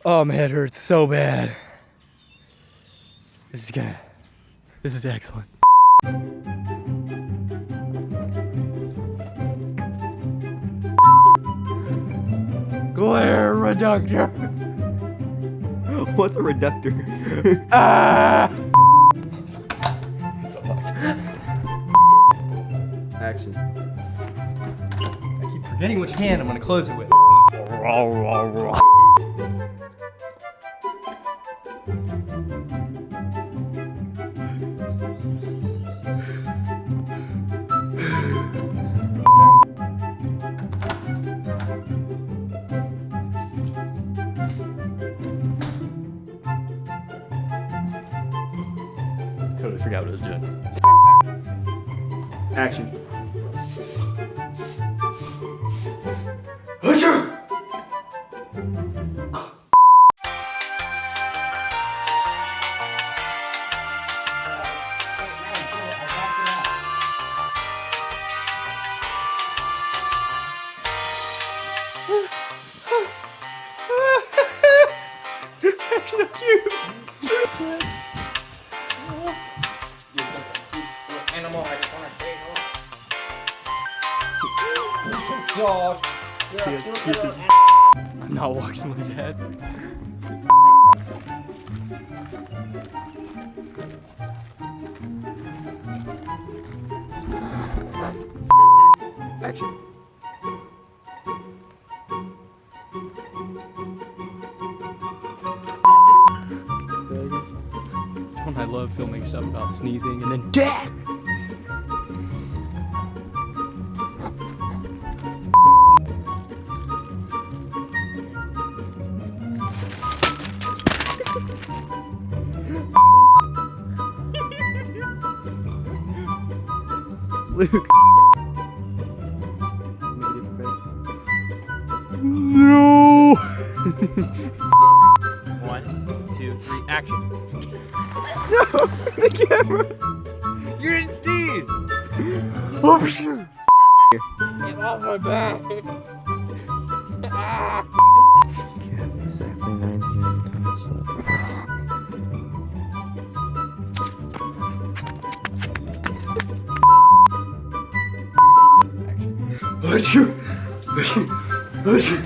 Oh, my head hurts so bad. This is excellent. Glare reductor. What's a reductor? Ah! Action. I keep forgetting which hand I'm gonna close it with. Totally forgot what I was doing. Action. So cute. Animal, I just want to stay home. George, I'm not walking my dad. Action. When I love filming stuff about sneezing and then dad. Luke. No. 1, 2, 3, action. No, the camera. You didn't sneeze! Oh shoot. Get off my back! Ah. Exactly 99 times 7. Achoo. Achoo. Achoo.